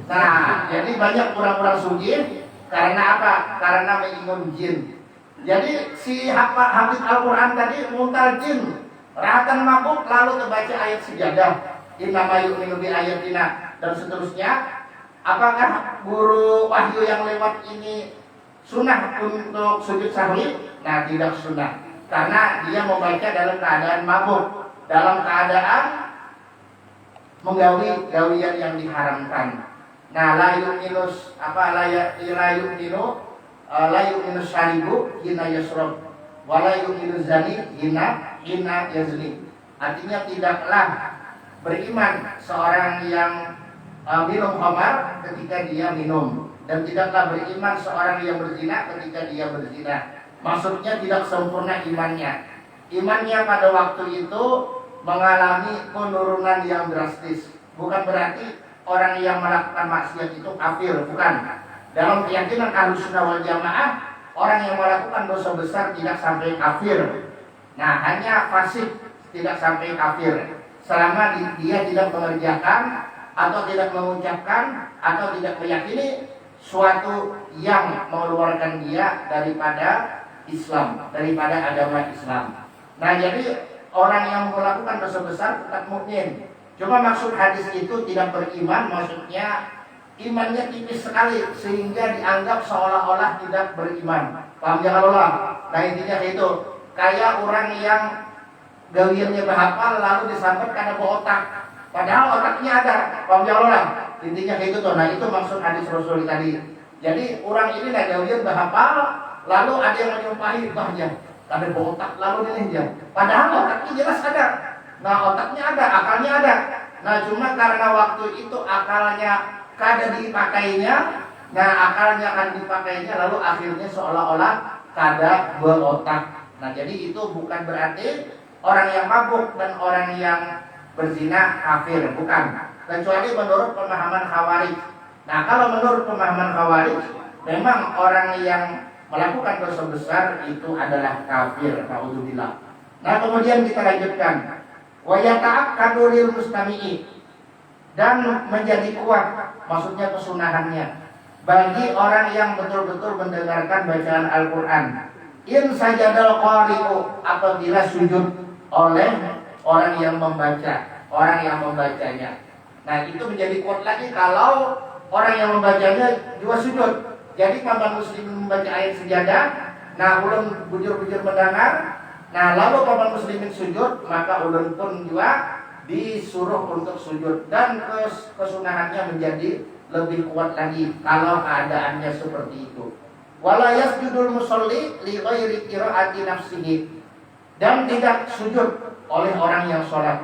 Nah, jadi banyak pura-pura sugih karena apa? Karena mengingun jin. Jadi si Hafidz Al-Quran tadi muntal jin, rahatan mabuk, lalu terbaca ayat sejadah, innama yu'minu bi ayatina, dan seterusnya. Apakah guru wahyu yang lewat ini sunnah untuk sujud sahwi? Nah, tidak sunnah, karena dia membaca dalam keadaan mabuk, dalam keadaan menggawi gawian yang diharamkan. Nah, la yu'minu syaribu hina yasrab wa la yu'minu zani hina yazni. Artinya tidaklah beriman seorang yang minum khamar ketika dia minum, dan tidaklah beriman seorang yang berzina ketika dia berzina. Maksudnya tidak sempurna imannya. Imannya pada waktu itu mengalami penurunan yang drastis. Bukan berarti orang yang melakukan maksiat itu kafir, bukan. Dalam keyakinan Ahlussunnah wal Jamaah, orang yang melakukan dosa besar tidak sampai kafir. Nah, hanya fasik, tidak sampai kafir selama dia tidak mengerjakan atau tidak mengucapkan atau tidak meyakini suatu yang mengeluarkan dia daripada Islam, daripada agama Islam. Nah, jadi orang yang melakukan dosa besar tetap mukmin. Cuma maksud hadis itu tidak beriman, maksudnya imannya tipis sekali sehingga dianggap seolah-olah tidak beriman. Paham ya kalau lah? Nah, intinya itu kayak orang yang gawiannya berhafal lalu disambat karena berotak, padahal otaknya ada. Paham ya Allah? Intinya itu tuh. Nah, itu maksud hadis Rasul tadi. Jadi orang ini gawian berhafal lalu ada yang menyumpahi bahnya karena berotak lalu ini dia. Padahal otaknya jelas ada. Nah, otaknya ada, akalnya ada. Nah, cuma karena waktu itu akalnya kada dipakainya, nah akalnya akan dipakainya, lalu akhirnya seolah-olah kada berotak. Nah, jadi itu bukan berarti orang yang mabuk dan orang yang berzina kafir, bukan. Kecuali menurut pemahaman Khawarij. Nah, kalau menurut pemahaman Khawarij, memang orang yang melakukan dosa besar itu adalah kafir. Naudzubillah. Nah, kemudian kita lanjutkan. Wa yata'akkadu lil mustami'i, dan menjadi kuat, maksudnya kesunahannya bagi orang yang betul-betul mendengarkan bacaan Al-Quran. In sajadal qari'u, apabila sujud oleh orang yang membaca, orang yang membacanya. Nah itu menjadi kuat lagi kalau orang yang membacanya juga sujud. Jadi paman muslim membaca ayat sejadah, nah ulun bujur-bujur mendengar, nah lalu paman muslimin sujud, maka ulun pun juga disuruh untuk sujud, dan kesunahannya menjadi lebih kuat lagi kalau keadaannya seperti itu. Wala yasjudul musolli li ghairi qiraati nafsihi, dan tidak sujud oleh orang yang sholat,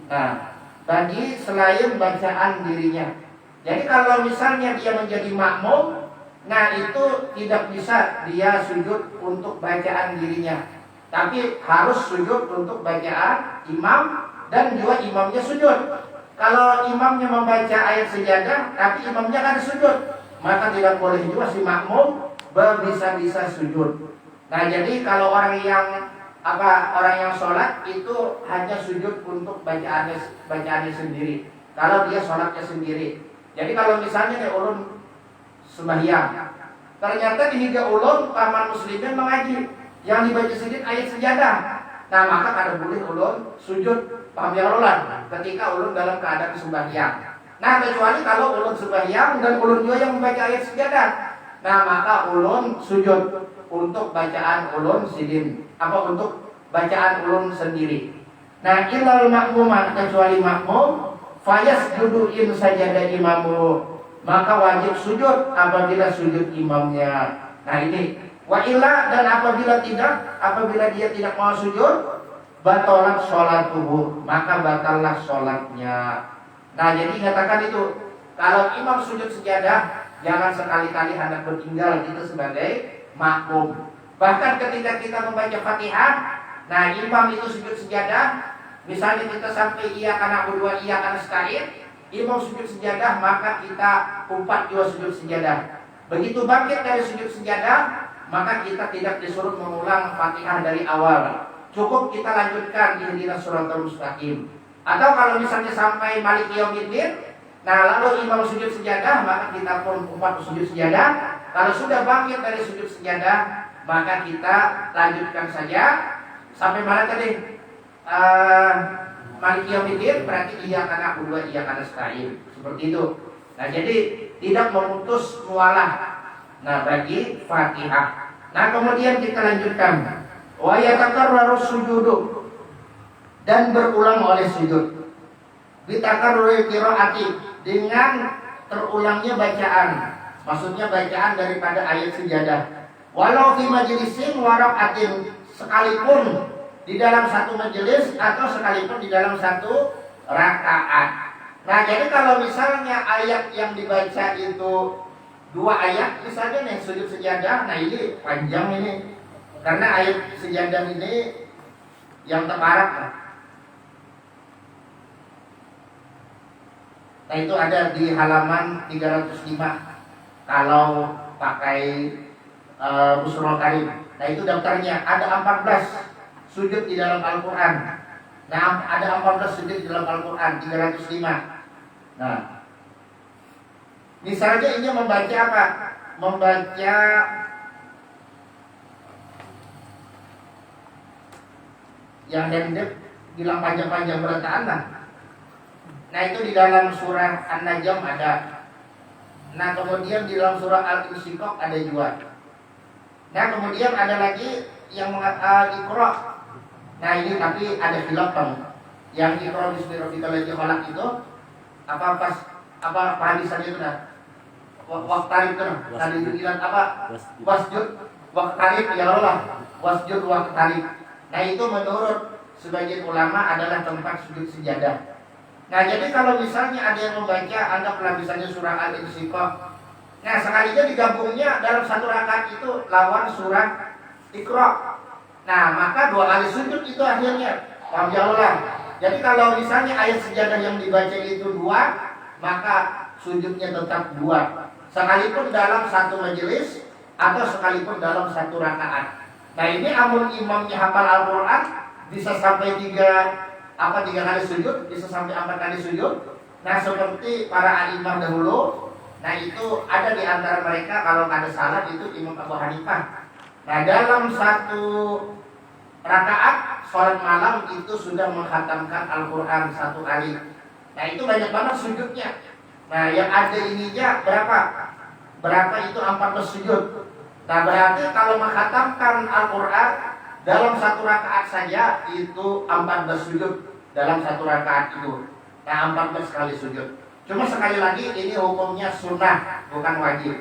nah bagi selain bacaan dirinya. Jadi kalau misalnya dia menjadi makmum, nah itu tidak bisa dia sujud untuk bacaan dirinya, tapi harus sujud untuk bacaan imam, dan juga imamnya sujud. Kalau imamnya membaca ayat sejadah tapi imamnya kan sujud, maka tidak boleh juga si makmum bisa sujud. Nah jadi kalau orang yang sholat itu hanya sujud untuk bacaannya sendiri, kalau dia sholatnya sendiri. Jadi kalau misalnya nih ulun sembahyang, ternyata di higa ulun paman muslimin mengaji yang dibaca sedikit ayat sejadah, nah maka kada boleh ulun sujud, paham ya ulun, ketika ulun dalam keadaan sembahyang. Nah kecuali kalau ulun sembahyang dan ulun juga yang membaca ayat sejadah, nah maka ulun sujud untuk bacaan ulun untuk bacaan ulun sendiri. Nah ilal makmuman, kecuali makmum, fayasjudu in sajada imamu, maka wajib sujud apabila sujud imamnya. Nah ini wa illa, dan apabila dia tidak mau sujud, batalat sholatuhu, maka batallah sholatnya. Nah jadi katakan itu, kalau imam sujud sejadah, jangan sekali-kali hendak bertinggal kita sebagai makmum. Bahkan ketika kita membaca Fatihah, nah imam itu sujud sejadah, misalnya kita sampai iya kana berdua iya kana nasta'in, imam sujud sejadah, maka kita umpat juga sujud sejadah. Begitu bangkit dari sujud sejadah, maka kita tidak disuruh mengulang Fatihah dari awal, cukup kita lanjutkan ihdinas shiratal mustaqim. Atau kalau misalnya sampai maliki yaumiddin, nah lalu imam sujud sejadah, maka kita pun umpat sujud sejadah. Kalau sudah bangkit dari sujud sejadah, maka kita lanjutkan saja sampai mana tadi? Maliki yaumiddin, berarti iya kana berdua iya kana nasta'in, seperti itu. Nah jadi tidak memutus mualah bagi Fatihah. Nah kemudian kita lanjutkan, wa yatakarraru sujudu, dan berulang oleh sujud, bitakarruri qiraati, dengan terulangnya bacaan, maksudnya bacaan daripada ayat sejadah. Walau fi majlisin wa rak'atin, sekalipun di dalam satu majelis atau sekalipun di dalam satu rakaat. Nah jadi kalau misalnya ayat yang dibaca itu 2 ayat, misalnya nih sujud sejadah, nah ini panjang ini, karena ayat sejadah ini yang terparah. Nah itu ada di halaman 305 kalau pakai Busrul Karim. Nah itu daftarnya ada 14 sujud di dalam Al-Quran. Nah ada 14 sujud di dalam Al-Quran, 305. Nah misalnya ini membaca apa? Membaca yang hendek bilang panjang-panjang berataan lah. Nah itu di dalam surah An-Najm ada. Nah kemudian di dalam surah Al-Insyiqaq ada juga. Nah kemudian ada lagi yang mengatakan Iqra. Nah ini tapi ada khilaf yang Iqra bismi rabbikal ladzi khalaq itu apa hadisannya itu dah? Waqtarib itu tadi dibilang apa? Wasjud waqtarib, ya Allah, wasjud waqtarib. Nah itu menurut sebagian ulama adalah tempat sujud sejadah. Nah jadi kalau misalnya ada yang membaca, anggaplah misalnya surah Al-Insyiqaq, nah sekalinya digabungnya dalam satu rakaat itu lawan surah Iqra, nah maka 2 kali sujud itu akhirnya, paham ya Allah. Jadi kalau misalnya ayat sejadah yang dibaca itu 2, maka sujudnya tetap 2, sekalipun dalam satu majelis atau sekalipun dalam satu rakaat. Nah ini amun imamnya hafal Al-Quran bisa sampai 3 apa 3 kali sujud, bisa sampai 4 kali sujud. Nah seperti para imam dahulu, nah itu ada di antara mereka kalau ada salah itu Imam Abu Hanifah. Nah dalam satu rakaat sholat malam itu sudah menghatamkan Al-Quran 1 kali. Nah itu banyak banget sujudnya. Nah yang ada ininya berapa? Berapa itu 14 sujud. Nah berarti kalau menghatamkan Al-Quran dalam 1 rakaat saja itu 14 sujud dalam 1 rakaat itu. Nah 14 kali sujud. Cuma sekali lagi ini hukumnya sunnah, bukan wajib.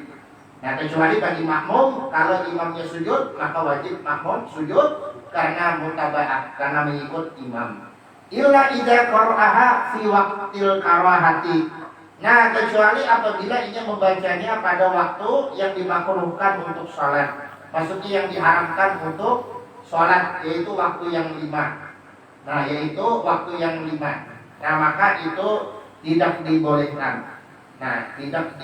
Nah kecuali bagi makmum, kalau imamnya sujud maka wajib makmum sujud karena mutaba'ah, karena mengikut imam. Illa idza qara'aha fi waqtil karahati. Nah kecuali apabila ia membacanya pada waktu yang dimakruhkan untuk sholat, maksudnya yang diharamkan untuk sholat, yaitu waktu yang 5. Nah yaitu waktu yang 5. Nah maka itu tidak dibolehkan. Nah tidak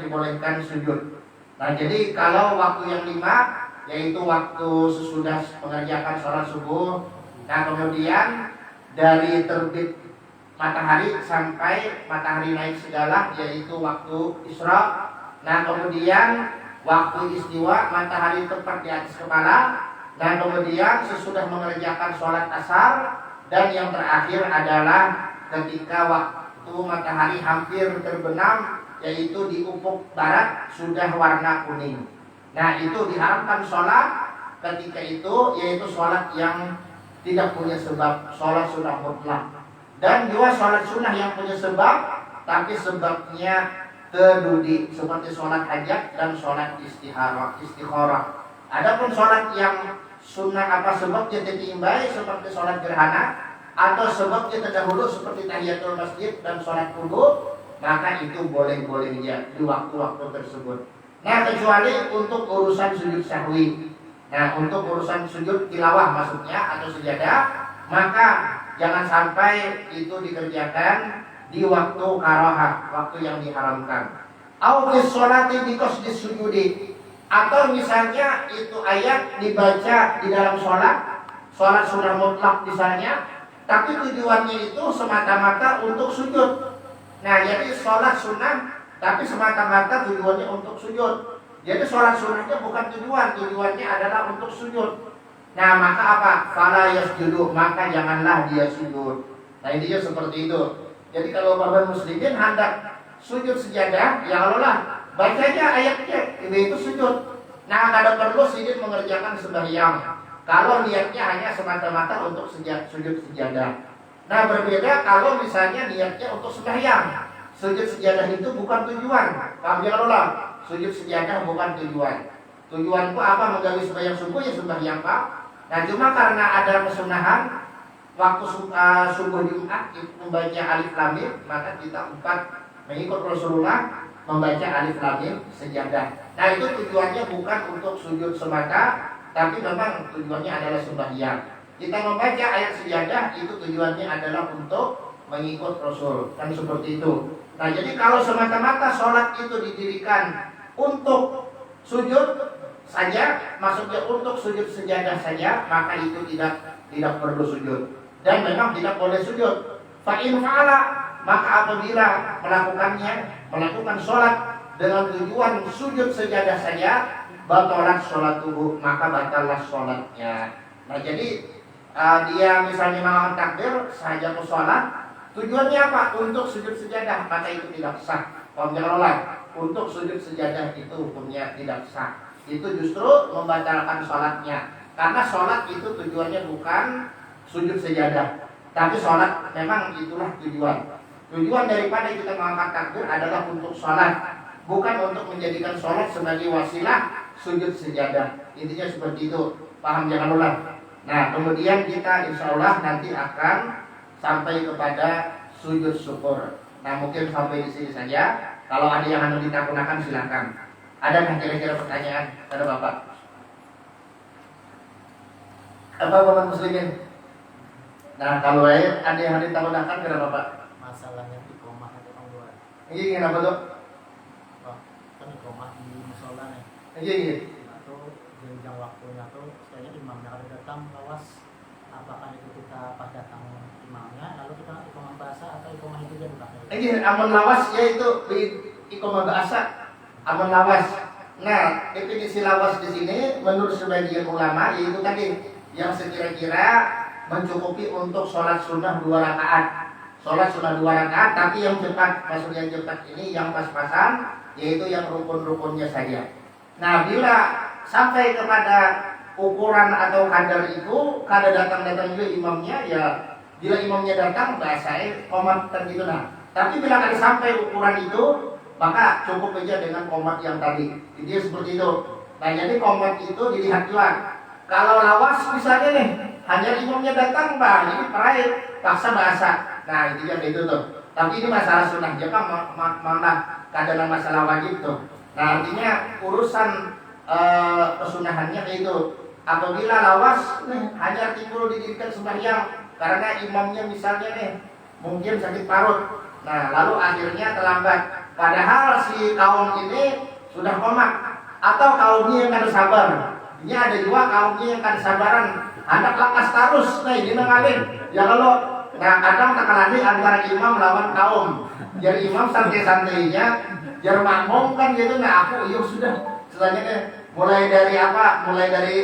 dibolehkan sujud. Nah jadi kalau waktu yang 5, yaitu waktu sesudah mengerjakan sholat subuh, nah kemudian dari terbit matahari sampai matahari naik segala, yaitu waktu Isra. Nah kemudian waktu istiwa matahari tepat di atas kepala. Nah kemudian sesudah mengerjakan sholat asar. Dan yang terakhir adalah ketika waktu matahari hampir terbenam, yaitu di ufuk barat sudah warna kuning. Nah itu diharamkan sholat ketika itu, yaitu sholat yang tidak punya sebab, sholat sunnah mutlak. Dan juga sholat sunnah yang punya sebab, tapi sebabnya terdudi, seperti sholat hajat dan sholat istikharah. Adapun sholat yang sunnah apa sebabnya ditimbai seperti sholat gerhana atau sebabnya terdahulu seperti tahiyatul masjid dan sholat wudu, maka itu boleh-boleh ya di waktu-waktu tersebut. Nah kecuali untuk urusan sujud sahwi. Nah untuk urusan sujud tilawah maksudnya atau sejadah, maka jangan sampai itu dikerjakan di waktu karahah, waktu yang diharamkan. Au bis sholati bi qasdi sujudi. Atau misalnya itu ayat dibaca di dalam sholat sunnah mutlak misalnya, tapi tujuannya itu semata-mata untuk sujud. Nah jadi sholat sunnah tapi semata-mata tujuannya untuk sujud. Jadi sholat sunnahnya bukan tujuannya adalah untuk sujud. Nah maka apa? Fala yasjudu, maka janganlah dia sujud. Nah intinya seperti itu. Jadi kalau para muslimin hendak sujud sejadah, ya Allah lah bacanya ayatnya, itu sujud. Nah kada perlu sidin mengerjakan sembahyang kalau niatnya hanya semata-mata untuk sujud sejadah. Nah berbeda kalau misalnya niatnya untuk sembahyang. Sujud sejadah itu bukan tujuan. Paham ya Allah? Sujud sejadah bukan tujuan. Tujuanku apa? Menggawi sembahyang subuh, ya sembahyang Pak. Nah cuma karena ada kesunahan waktu subuh Jumat membaca alif lam mim, maka kita mengikut Rasulullah membaca alif lam mim sejadah. Nah itu tujuannya bukan untuk sujud semata, tapi memang tujuannya adalah sembahyang. Kita membaca ayat sejadah itu tujuannya adalah untuk mengikut Rasul, kan seperti itu. Nah jadi kalau semata-mata sholat itu didirikan untuk sujud saja, maksudnya untuk sujud sejadah saja, maka itu tidak perlu sujud dan memang tidak boleh sujud. Fa in fa'ala, maka apabila melakukan sholat dengan tujuan sujud sejadah saja, batalat sholatuhu, maka batallah sholatnya. Nah jadi dia misalnya mengangkat takbir saja ke sholat, tujuannya apa? Untuk sujud sejadah, maka itu tidak sah. Pembelolan untuk sujud sejadah itu hukumnya tidak sah. Itu justru membatalkan sholatnya, karena sholat itu tujuannya bukan sujud sejadah, tapi sholat memang itulah tujuan. Tujuan daripada kita mengangkat takbir adalah untuk sholat, bukan untuk menjadikan sholat sebagai wasilah sujud sejadah. Intinya seperti itu. Paham jangan ulang. Nah kemudian kita insya Allah nanti akan sampai kepada sujud syukur. Nah mungkin sampai di sini saja. Kalau ada yang hendak ditakunakan silakan. Ada kira-kira pertanyaan pada Bapak? Apa Bapak muslimin? Nah kalau ada yang hendak ditakunakan kepada Bapak? Masalahnya di rumah atau orang luar. Ini kenapa tuh? Kan di rumah di musola nih. Iya. Atau jenjang waktunya tuh kayaknya imamnya ada datang lawas apakah itu kita pas datang imamnya lalu kita iqamah bahasa atau iqamah itu dia bukan? Ini amun lawas yaitu iqamah bahasa, amun lawas. Nah, definisi lawas di sini menurut sebagian ulama yaitu tadi yang sekira-kira mencukupi untuk sholat sunnah 2 rakaat. Sholat sunnah 2 rakaat, tapi yang cepat, maksud yang cepat ini yang pas-pasan, yaitu yang rukun-rukunnya saja. Nah, bila sampai kepada ukuran atau kadar itu, kada datang-datang juga imamnya, ya bila imamnya datang, bahasanya qomat dan gitu nah. Tapi bila kada sampai ukuran itu, maka cukup aja dengan qomat yang tadi. Jadi seperti itu. Nah, jadi qomat itu dilihat juga. Kalau lawas misalnya nih, hanya imamnya datang, bang, ini peraih, paksa bahasa. Nah, itu yang itu tuh. Tapi ini masalah sunnah, jangan malah kadang masalah wajib tuh. Nah, artinya urusan kesunahannya itu. Apabila lawas nih, hanya timbul didirikan sembahyang karena imamnya misalnya nih mungkin sakit parut. Nah, lalu akhirnya terlambat. Padahal si kaum ini sudah komat atau kaumnya yang kada sabar. Ini ada juga kaumnya yang kada sabaran, anak lakas terus, nah ini mengalir. Ya kalau nah kadang tekalani antara imam lawan kaum. Jadi imam santai-santainya, jadi makmum kan gitu. Nah aku iya sudah selanjutnya mulai dari apa? Mulai dari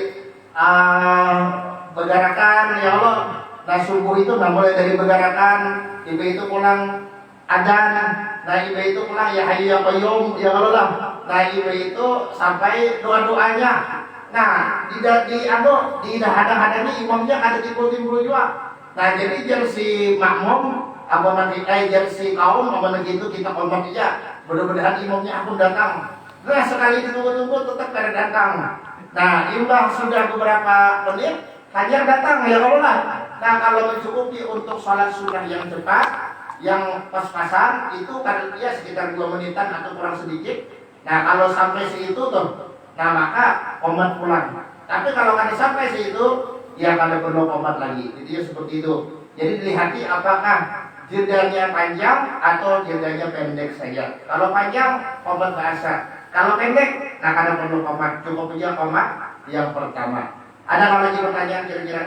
begarakan ya Allah. Nah subuh itu nah mulai dari begarakan, ibu itu pulang adzan, nah ibu itu pulang ya hayyu ya qayyum ya Allah lah. Nah ibu itu sampai doa-doanya. Nah di hadang-hadangnya imamnya ada timbul-timbul juga. Nah jadi jar si makmum apa nanti jar si kaum apa nanti itu kita kompak aja. Mudah-mudahan imamnya akan datang. Nah sekali ditunggu-tunggu tetap kada datang. Nah imbang sudah beberapa menit hajar datang ya Allah. Nah kalau mencukupi untuk sholat sunnah yang cepat, yang pas-pasan itu kan dia sekitar 2 menitan atau kurang sedikit. Nah kalau sampai situ tuh, nah maka qomat pulang. Tapi kalau kada sampai situ, ya kada perlu qomat lagi. Jadi seperti itu. Jadi dilihati apakah jedanya panjang atau jedanya pendek saja. Kalau panjang qomat bahasa. Kalau pendek, nah kada perlu qomat. Cukup aja qomat yang pertama. Ada lagi pertanyaan kira-kira?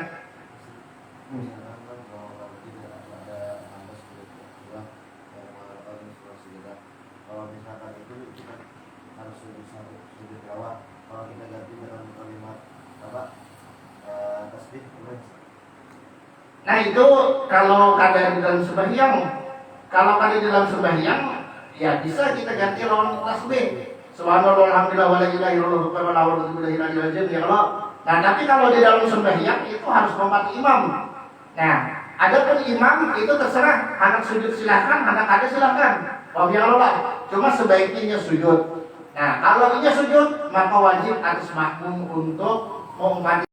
Kalau misalkan itu kita harus sujud tilawa. Kalau kita ganti dengan kalimat apa tasbih, Nah itu kalau kada di dalam sembahyang, kalau kada di dalam sembahyang, ya bisa kita ganti lawan tasbih. Subhanallah alhamdulillah wa la ilaha illallah wa la ilaha illallah ya Allah. Nah tapi kalau di dalam sembahyang itu harus hormat imam. Nah adapun imam itu terserah, anak sujud silakan, anak kada silakan. Ya Allah, cuma sebaiknya sujud. Nah, kalau dia sujud, maka wajib atas makmum untuk mengumpati